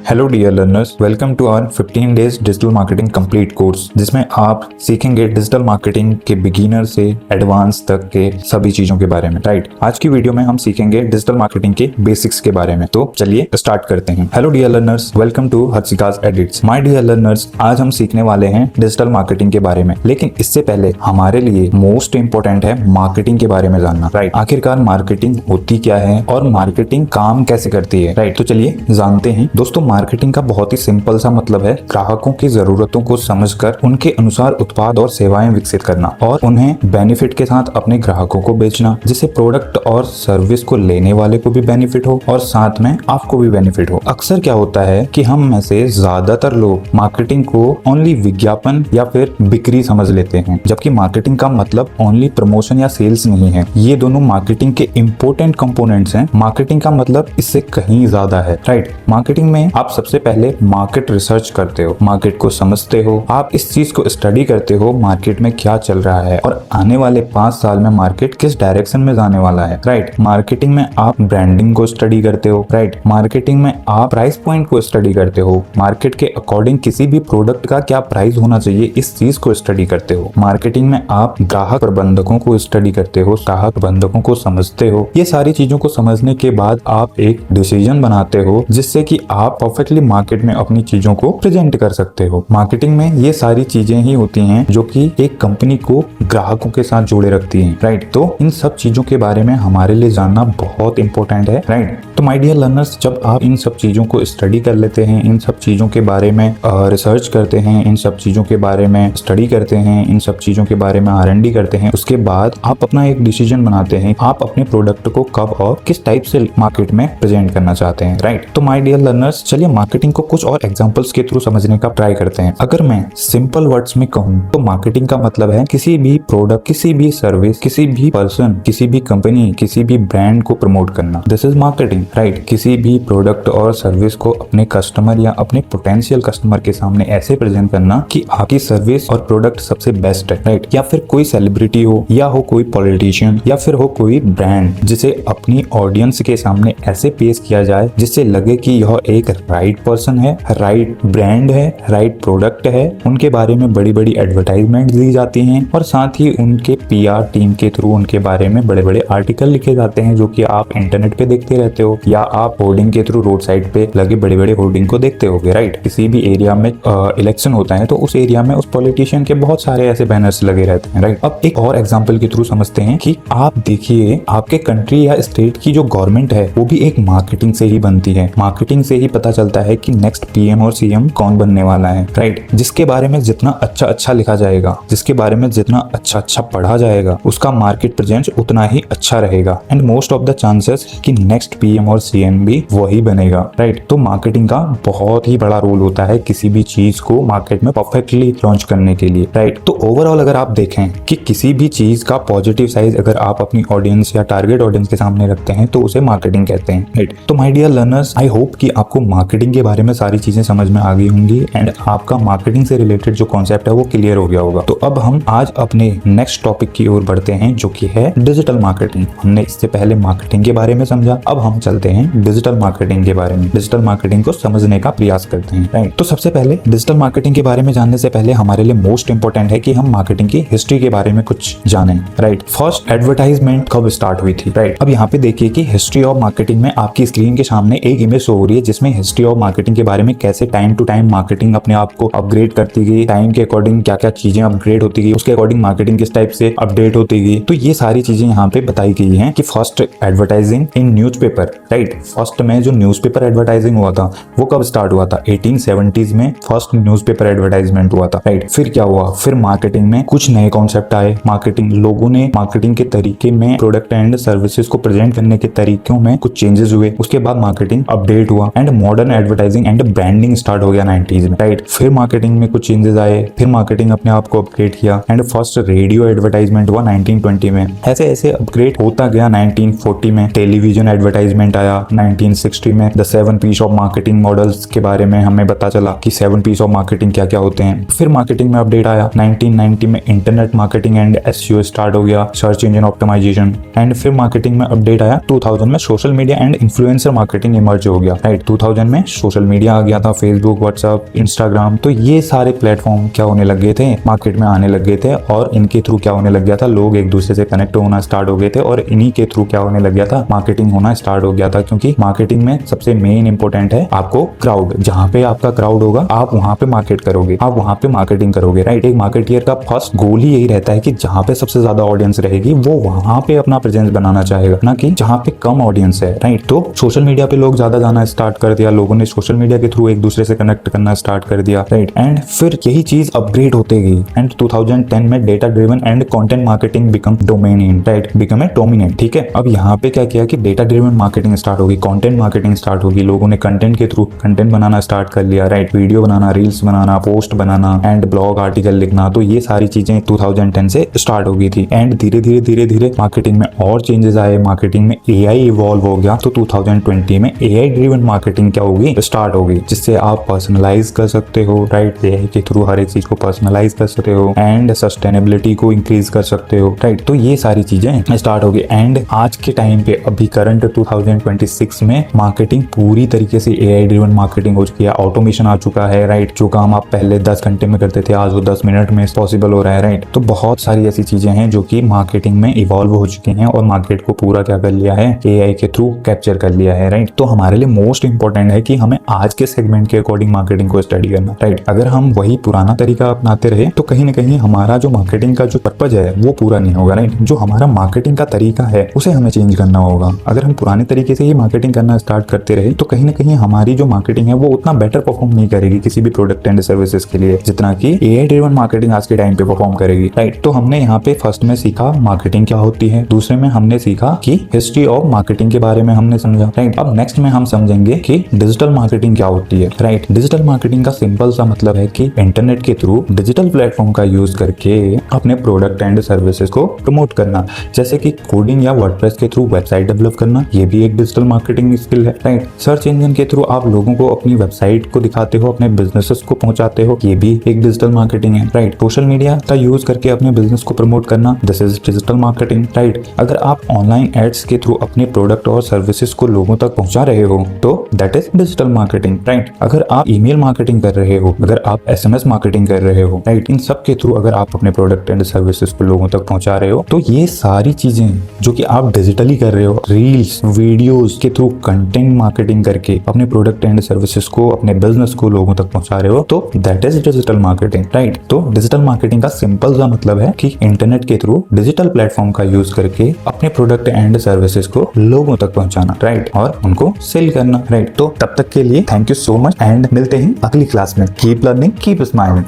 Hello dear learners, welcome to our 15 days digital marketing complete course, जिसमें आप सीखेंगे digital marketing के beginner से एडवांस तक के सभी चीजों के बारे में। राइट, आज की वीडियो में हम सीखेंगे डिजिटल मार्केटिंग के बेसिक्स के बारे में। तो चलिए स्टार्ट करते हैं। Hello dear learners, welcome to Harshikas edits. My dear learners, आज हम सीखने वाले हैं डिजिटल मार्केटिंग के बारे में, लेकिन इससे पहले हमारे लिए मोस्ट इंपोर्टेंट है मार्केटिंग के बारे में जानना। राइट, आखिरकार मार्केटिंग होती क्या है और मार्केटिंग काम कैसे करती है। राइट, तो चलिए जानते हैं। दोस्तों, मार्केटिंग का बहुत ही सिंपल सा मतलब है ग्राहकों की जरूरतों को समझकर उनके अनुसार उत्पाद और सेवाएं विकसित करना और उन्हें बेनिफिट के साथ अपने ग्राहकों को बेचना, जिससे प्रोडक्ट और सर्विस को लेने वाले को भी बेनिफिट हो और साथ में आपको भी बेनिफिट हो। अक्सर क्या होता है कि हम में से ज्यादातर लोग मार्केटिंग को ओनली विज्ञापन या फिर बिक्री समझ लेते हैं, जबकि मार्केटिंग का मतलब ओनली प्रमोशन या सेल्स नहीं है। ये दोनों मार्केटिंग के इंपॉर्टेंट कंपोनेंट्स हैं। मार्केटिंग का मतलब इससे कहीं ज्यादा है। राइट, मार्केटिंग में आप सबसे पहले मार्केट रिसर्च करते हो, मार्केट को समझते हो, आप इस चीज को स्टडी करते हो मार्केट में क्या चल रहा है और आने वाले 5 साल में मार्केट किस डायरेक्शन में जाने वाला है। राइट, मार्केटिंग में आप ब्रांडिंग को स्टडी करते हो। राइट, मार्केटिंग में आप प्राइस पॉइंट को स्टडी करते हो, मार्केट के अकॉर्डिंग किसी भी प्रोडक्ट का क्या प्राइस होना चाहिए इस चीज को स्टडी करते हो। मार्केटिंग में आप ग्राहक प्रबंधकों को स्टडी करते हो, ग्राहक प्रबंधकों को समझते हो। ये सारी चीजों को समझने के बाद आप एक डिसीजन बनाते हो, जिससे कि आप परफेक्टली मार्केट में अपनी चीजों को प्रेजेंट कर सकते हो। मार्केटिंग में ये सारी चीजें ही होती हैं जो कि एक कंपनी को ग्राहकों के साथ जोड़े रखती हैं। राइट, तो इन सब चीजों के बारे में हमारे लिए जानना बहुत इंपॉर्टेंट है। राइट, तो माय डियर लर्नर्स, जब आप इन सब चीजों को स्टडी कर लेते हैं, इन सब चीजों के बारे में रिसर्च करते हैं, इन सब चीजों के बारे में स्टडी करते हैं, इन सब चीजों के बारे में R&D करते हैं, उसके बाद आप अपना एक डिसीजन बनाते हैं आप अपने प्रोडक्ट को कब और किस टाइप से मार्केट में प्रेजेंट करना चाहते हैं। राइट, तो माय डियर लर्नर्स, चलिए मार्केटिंग को कुछ और एग्जांपल्स के थ्रू समझने का ट्राई करते हैं। अगर मैं सिंपल वर्ड्स में कहूँ तो मार्केटिंग का मतलब है किसी भी प्रोडक्ट, किसी भी सर्विस, किसी भी पर्सन, किसी भी कंपनी, किसी भी ब्रांड को प्रमोट करना। This is marketing. राइट, किसी भी प्रोडक्ट और सर्विस को अपने कस्टमर या अपने पोटेंशियल कस्टमर के सामने ऐसे प्रेजेंट करना कि आपकी सर्विस और प्रोडक्ट सबसे बेस्ट है। राइट, या फिर कोई सेलिब्रिटी हो या हो कोई पॉलिटिशियन या फिर हो कोई ब्रांड, जिसे अपनी ऑडियंस के सामने ऐसे पेश किया जाए जिससे लगे कि यह एक राइट पर्सन है, राइट ब्रांड है, राइट प्रोडक्ट है। उनके बारे में बड़ी बड़ी एडवर्टाइजमेंट दी जाती हैं और साथ ही उनके PR टीम के थ्रू उनके बारे में बड़े बड़े आर्टिकल लिखे जाते हैं, जो कि आप इंटरनेट पे देखते रहते हो या आप होर्डिंग के थ्रू रोड साइड पे लगे बड़े बड़े होर्डिंग को देखते होगे। राइट, किसी भी एरिया में इलेक्शन होता है तो उस एरिया में उस पॉलिटिशियन के बहुत सारे ऐसे बैनर्स लगे रहते हैं। राइट, अब एक और एग्जाम्पल के थ्रू समझते हैं कि आप देखिए आपके कंट्री या स्टेट की जो गवर्नमेंट है वो भी एक मार्केटिंग से ही बनती है। मार्केटिंग से ही पता चलता है कि नेक्स्ट PM और CM कौन बनने वाला है। राइट, जिसके बारे में जितना अच्छा लिखा जाएगा, जिसके बारे में जितना अच्छा पढ़ा जाएगा, उसका मार्केट प्रेजेंस उतना ही अच्छा रहेगा and most of the chances कि नेक्स्ट PM और CM भी वही बनेगा। राइट, तो मार्केटिंग का बहुत ही बड़ा रोल होता है किसी भी चीज को मार्केट में परफेक्टली लॉन्च करने के लिए। राइट, तो ओवरऑल अगर आप देखें कि किसी भी चीज का पॉजिटिव साइड अगर आप अपनी ऑडियंस या टारगेट ऑडियंस के सामने रखते हैं तो उसे मार्केटिंग कहते हैं। राइट, तो my dear learners, I hope कि आपको मार्केटिंग के बारे में सारी चीजें समझ में आ गई होंगी एंड आपका मार्केटिंग से रिलेटेड जो कॉन्सेप्ट है वो क्लियर हो गया होगा। तो अब हम आज अपने नेक्स्ट टॉपिक की ओर बढ़ते हैं, जो कि है डिजिटल मार्केटिंग। हमने इससे पहले मार्केटिंग के बारे में समझा, अब हम चलते हैं डिजिटल मार्केटिंग के बारे में। डिजिटल मार्केटिंग को समझने का प्रयास करते हैं। राइट, तो सबसे पहले डिजिटल मार्केटिंग के बारे में जानने से पहले हमारे लिए मोस्ट इंपोर्टेंट है कि हम मार्केटिंग की हिस्ट्री के बारे में कुछ जाने। राइट, फर्स्ट एडवर्टाइजमेंट कब स्टार्ट हुई थी। राइट, अब यहाँ पे देखिए कि हिस्ट्री ऑफ मार्केटिंग में आपकी स्क्रीन के सामने एक इमेज शो हो रही है, जिसमें हिस्ट्री ऑफ मार्केटिंग के बारे में कैसे टाइम टू टाइम मार्केटिंग अपने आप को अपग्रेड करती गई, टाइम के अकॉर्डिंग क्या क्या चीजें अपग्रेड होती गई, उसके अकॉर्डिंग मार्केटिंग किस टाइप से अपडेट होती गई। तो ये सारी चीजें यहाँ पे बताई गई हैं कि फर्स्ट एडवर्टाइजिंग इन न्यूज़पेपर। राइट, फर्स्ट में जो न्यूज़पेपर एडवर्टाइजिंग हुआ था वो कब स्टार्ट हुआ था, 1870s में फर्स्ट न्यूज़पेपर एडवर्टाइजमेंट हुआ था। राइट, फिर क्या हुआ, फिर मार्केटिंग में कुछ नए कॉन्सेप्ट आए। मार्केटिंग लोगों ने मार्केटिंग के तरीके में, प्रोडक्ट एंड सर्विसेज को प्रेजेंट करने के तरीकों में कुछ चेंजेस हुए। उसके बाद मार्केटिंग अपडेट हुआ and modern advertising and branding start हो गया 90s में। राइट, फिर मार्केटिंग में कुछ चेंजेस आए, फिर मार्केटिंग अपने आप को अपग्रेड किया एंड फर्स्ट रेडियो एडवर्टाइजमेंट हुआ 1920 में। ऐसे ऐसे अपग्रेड होता गया। 1940 में टेलीविजन एडवर्टाइजमेंट आया। 1960 में the 7 Ps of marketing models के बारे में हमें पता चला कि 7 पीस ऑफ मार्केटिंग क्या क्या होते हैं। फिर मार्केटिंग में अपडेट आया। 1990 में internet marketing and SEO start हो गया, सर्च इंजन ऑप्टिमाइजेशन। एंड फिर मार्केटिंग में अपडेट आया 2000 में social media and influencer marketing emerge हो गया। राइट, 2000 में सोशल मीडिया आ गया था, फेसबुक, व्हाट्सएप, इंस्टाग्राम, तो ये सारे प्लेटफॉर्म क्या होने लग गए थे, मार्केट में आने लग गए थे और इनके थ्रू क्या होने लग गया था, लोग एक दूसरे से कनेक्ट होना स्टार्ट हो गए थे और इन्हीं के थ्रू क्या होने लग गया था, मार्केटिंग होना स्टार्ट हो गया था। क्योंकि मार्केटिंग में सबसे मेन इंपॉर्टेंट है आपको क्राउड। जहां पे आपका क्राउड होगा आप वहां पे मार्केट करोगे, आप वहां पे मार्केटिंग करोगे, राइट। एक मार्केटियर का फर्स्ट गोल ही यही रहता है कि जहां पे सबसे ज्यादा ऑडियंस रहेगी वो वहां पे अपना प्रेजेंस बनाना चाहेगा, ना कि जहां पे कम ऑडियंस है, राइट। तो सोशल मीडिया पे लोग ज्यादा जाना स्टार्ट कर दिया, लोगों ने सोशल मीडिया के थ्रू एक दूसरे से कनेक्ट करना स्टार्ट कर दिया, राइट। एंड फिर यही चीज अपग्रेड होते गई एंड 2010 में data driven and content marketing become dominant, right, become a dominant, ठीक है। अब यहाँ पे क्या किया कि डेटा ड्रिवन मार्केटिंग स्टार्ट होगी, कंटेंट मार्केटिंग स्टार्ट होगी, लोगों ने कंटेंट के थ्रू कंटेंट बनाना स्टार्ट कर लिया, right. Video banana, reels banana, post banana and blog article लिखना, तो ये सारी चीजें 2010 से स्टार्ट हो गई थी। एंड धीरे धीरे मार्केटिंग में और चेंजेस आए, मार्केटिंग में एआई इवॉल्व हो गया, तो 2020 में एआई ड्रिवन मार्केटिंग क्या होगी, स्टार्ट होगी, जिससे आप पर्सनलाइज कर सकते हो, राइट। एआई के थ्रू हर एक चीज को पर्सनलाइज कर सकते हो एंड सस्टेनेबिलिटी को इंक्रीज कर सकते हो, राइट। तो ये सारी चीजें स्टार्ट होगी। एंड आज के टाइम पे अभी करंट 2026 में मार्केटिंग पूरी तरीके से एआई ड्रिवन मार्केटिंग हो चुकी है, ऑटोमेशन आ चुका है, राइट। जो काम आप पहले 10 घंटे में करते थे आज वो 10 मिनट में पॉसिबल हो रहा है, राइट। तो बहुत सारी ऐसी चीजें हैं जो कि मार्केटिंग में इवॉल्व हो चुकी हैं और मार्केट को पूरा क्या कर लिया है, एआई के थ्रू कैप्चर कर लिया है, राइट। तो हमारे लिए मोस्ट इंपॉर्टेंट है कि हमें आज के सेगमेंट के अकॉर्डिंग मार्केटिंग को स्टडी करना, राइट। अगर हम वही पुराना तरीका अपनाते रहे तो कहीं ना कहीं हमारा जो मार्केटिंग का जो पर्पज है वो पूरा नहीं होगा, राइट। जो हमारा मार्केटिंग का तरीका है उसे हमें चेंज करना होगा। अगर हम पुराने तरीके से ही मार्केटिंग करना स्टार्ट करते रहे तो कहीं ना कहीं हमारी जो मार्केटिंग है वो उतना बेटर परफॉर्म नहीं करेगी किसी भी प्रोडक्ट एंड सर्विसेज के लिए जितना कि एआई ड्रिवन मार्केटिंग आज के टाइम पे परफॉर्म करेगी, राइट। तो हमने यहाँ पे फर्स्ट में सीखा मार्केटिंग क्या होती है, दूसरे में हमने सीखा कि हिस्ट्री ऑफ मार्केटिंग के बारे में हमने समझा, राइट। अब नेक्स्ट में हम समझेंगे कि डिजिटल मार्केटिंग क्या होती है, राइट। डिजिटल मार्केटिंग का सिंपल सा मतलब है कि इंटरनेट के थ्रू डिजिटल प्लेटफॉर्म का यूज करके अपने प्रोडक्ट एंड सर्विसेज को प्रमोट करना, जैसे कि कोडिंग या वर्डप्रेस के थ्रू वेबसाइट डेवलप करना, ये भी एक डिजिटल मार्केटिंग स्किल है, राइट। सर्च इंजन के थ्रू आप लोगों को अपनी वेबसाइट को दिखाते हो, अपने बिजनेसेस को पहुंचाते हो, ये भी एक डिजिटल मार्केटिंग है, राइट। सोशल मीडिया का यूज करके अपने बिजनेस को प्रमोट करना, this is digital marketing, right. अगर आप ऑनलाइन एड्स के थ्रू अपने प्रोडक्ट और सर्विसेज को लोगों तक पहुंचा रहे हो तो that is digital marketing, right. अगर आप ईमेल मार्केटिंग कर रहे हो, अगर आप एसएमएस मार्केटिंग कर रहे हो, राइट, इन सब के थ्रू अगर आप अपने प्रोडक्ट एंड सर्विसेज को लोगों तक पहुंचा रहे हो तो ये सारी चीजें जो कि आप डिजिटली कर रहे हो, रील्स, वीडियोस के थ्रू कंटेंट मार्केटिंग करके अपने प्रोडक्ट एंड सर्विसेज को, अपने बिजनेस को लोगों तक पहुंचा रहे हो तो that is digital marketing, right. तो डिजिटल मार्केटिंग का सिंपल सा मतलब है कि इंटरनेट के थ्रू डिजिटल प्लेटफॉर्म का यूज करके अपने प्रोडक्ट एंड सर्विसेज को लोगों तक पहुंचाना, राइट, और उनको सेल करना, राइट। तो तब तक के लिए thank you so much and मिलते हैं अगली क्लास में। Keep learning, keep smiling.